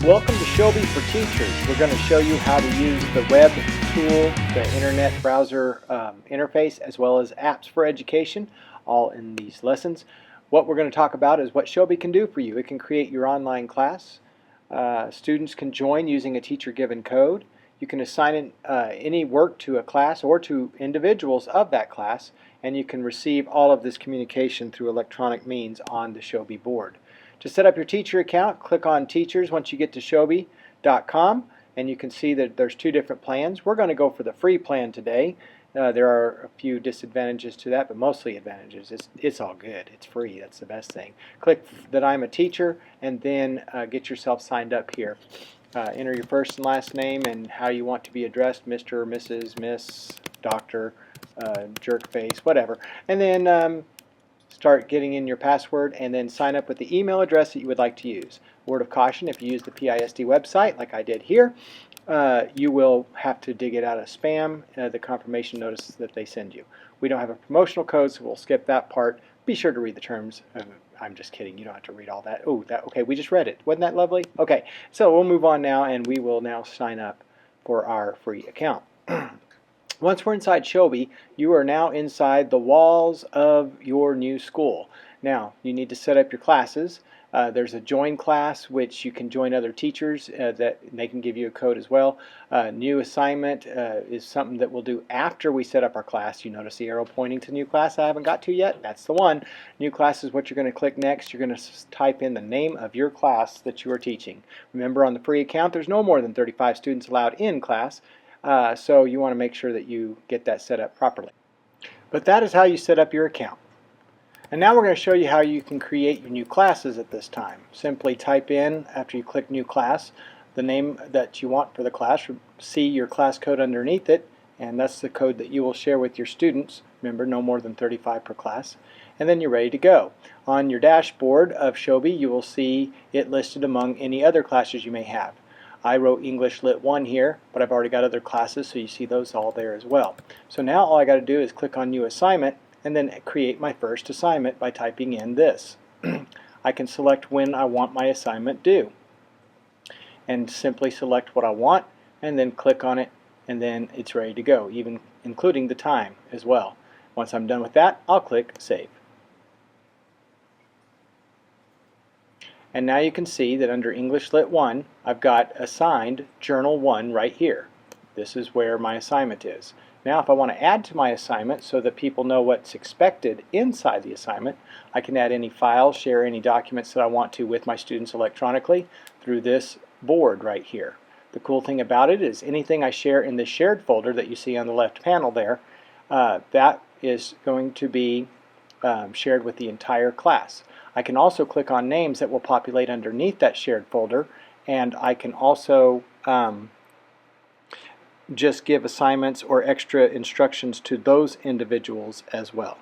Welcome to Showbie for Teachers. We're going to show you how to use the web tool, the internet browser interface, as well as apps for education, all in these lessons. What we're going to talk about is what Showbie can do for you. It can create your online class. Students can join using a teacher-given code. You can assign any work to a class or to individuals of that class, and you can receive all of this communication through electronic means on the Showbie board. To set up your teacher account, click on Teachers once you get to Showbie.com, and you can see that there's two different plans. We're going to go for the free plan today. There are a few disadvantages to that, but mostly advantages. It's all good. It's free. That's the best thing. Click that I'm a teacher, and then get yourself signed up here. Enter your first and last name and how you want to be addressed, Mr., Mrs., Miss, Doctor, Jerkface, whatever. And then start getting in your password and then sign up with the email address that you would like to use. Word of caution, if you use the PISD website like I did here, you will have to dig it out of spam, the confirmation notices that they send you. We don't have a promotional code, so we'll skip that part. Be sure to read the terms. I'm just kidding. You don't have to read all that. Oh, okay, we just read it. Wasn't that lovely? Okay, so we'll move on now, and we will now sign up for our free account. Once we're inside Showbie, you are now inside the walls of your new school. Now, you need to set up your classes. There's a join class, which you can join other teachers that they can give you a code as well. New assignment is something that we'll do after we set up our class. You notice the arrow pointing to new class I haven't got to yet? That's the one. New class is what you're going to click next. You're going to type in the name of your class that you are teaching. Remember, on the free account, there's no more than 35 students allowed in class. So you want to make sure that you get that set up properly. But that is how you set up your account. And now we're going to show you how you can create your new classes at this time. Simply type in, after you click New Class, the name that you want for the class. See your class code underneath it, and that's the code that you will share with your students. Remember, no more than 35 per class. And then you're ready to go. On your dashboard of Showbie, you will see it listed among any other classes you may have. I wrote English Lit 1 here, but I've already got other classes, so you see those all there as well. So now all I got to do is click on New Assignment and then create my first assignment by typing in this. I can select when I want my assignment due and simply select what I want and then click on it, and then it's ready to go, even including the time as well. Once I'm done with that, I'll click Save. And now you can see that under English Lit 1, I've got assigned Journal 1 right here. This is where my assignment is. Now if I want to add to my assignment so that people know what's expected inside the assignment, I can add any files, share any documents that I want to with my students electronically through this board right here. The cool thing about it is anything I share in this shared folder that you see on the left panel there, that is going to be shared with the entire class. I can also click on names that will populate underneath that shared folder, and I can also just give assignments or extra instructions to those individuals as well.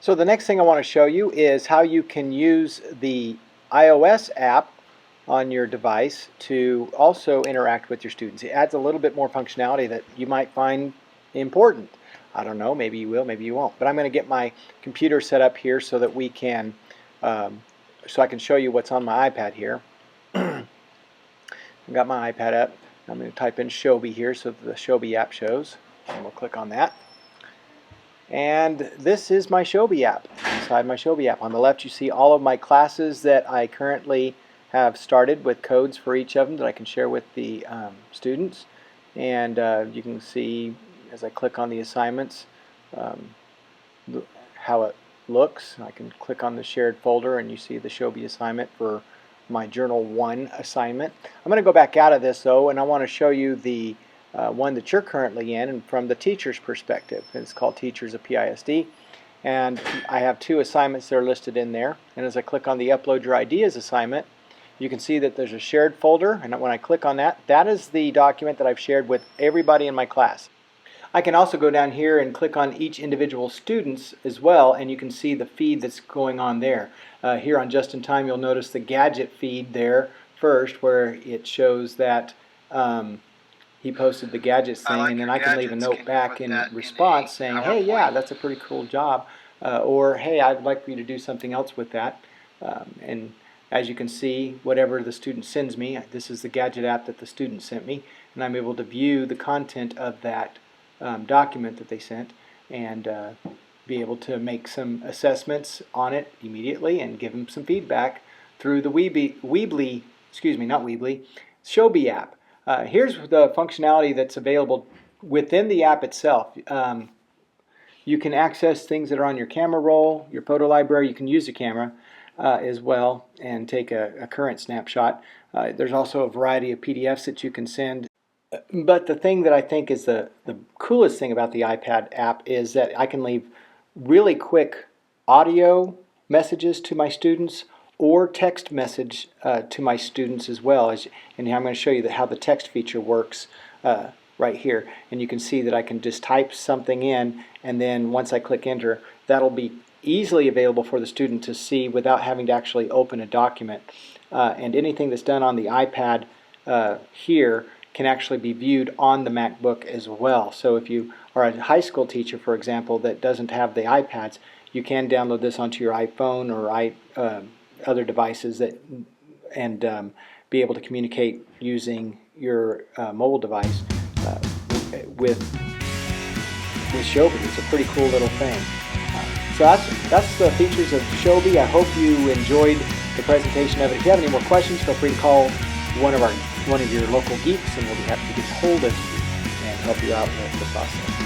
So the next thing I want to show you is how you can use the iOS app on your device to also interact with your students. It adds a little bit more functionality that you might find important. I don't know, maybe you will, maybe you won't. But I'm going to get my computer set up here so that we can, so I can show you what's on my iPad here. I've got my iPad up. I'm going to type in Showbie here so that the Showbie app shows. And we'll click on that. And this is my Showbie app, inside my Showbie app. On the left you see all of my classes that I currently have started with codes for each of them that I can share with the students. And you can see as I click on the assignments how it looks. I can click on the shared folder and you see the Showbie assignment for my Journal 1 assignment. I'm going to go back out of this though, and I want to show you the one that you're currently in and from the teacher's perspective. It's called Teachers of PISD, and I have two assignments that are listed in there, and as I click on the Upload Your Ideas assignment, you can see that there's a shared folder, and when I click on that, that is the document that I've shared with everybody in my class. I can also go down here and click on each individual students as well, and you can see the feed that's going on there. Here on Just in Time, you'll notice the gadget feed there first, where it shows that he posted the gadgets thing, and then I can leave a note back in response saying, hey, yeah, that's a pretty cool job, or hey, I'd like for you to do something else with that. And as you can see, whatever the student sends me, this is the gadget app that the student sent me, and I'm able to view the content of that document that they sent, and be able to make some assessments on it immediately and give them some feedback through the Showbie app. Here's the functionality that's available within the app itself. You can access things that are on your camera roll, your photo library. You can use the camera as well and take a current snapshot. There's also a variety of PDFs that you can send. But the thing that I think is the coolest thing about the iPad app is that I can leave really quick audio messages to my students or text message to my students as well. And I'm going to show you how the text feature works right here. And you can see that I can just type something in, and then once I click enter, that'll be easily available for the student to see without having to actually open a document. And anything that's done on the iPad here can actually be viewed on the MacBook as well. So if you are a high school teacher, for example, that doesn't have the iPads, you can download this onto your iPhone or other devices and be able to communicate using your mobile device with Showbie. It's a pretty cool little thing. So that's the features of Showbie. I hope you enjoyed the presentation of it. If you have any more questions, feel free to call one of your local geeks, and we'll be happy to get hold of you and help you out with the process.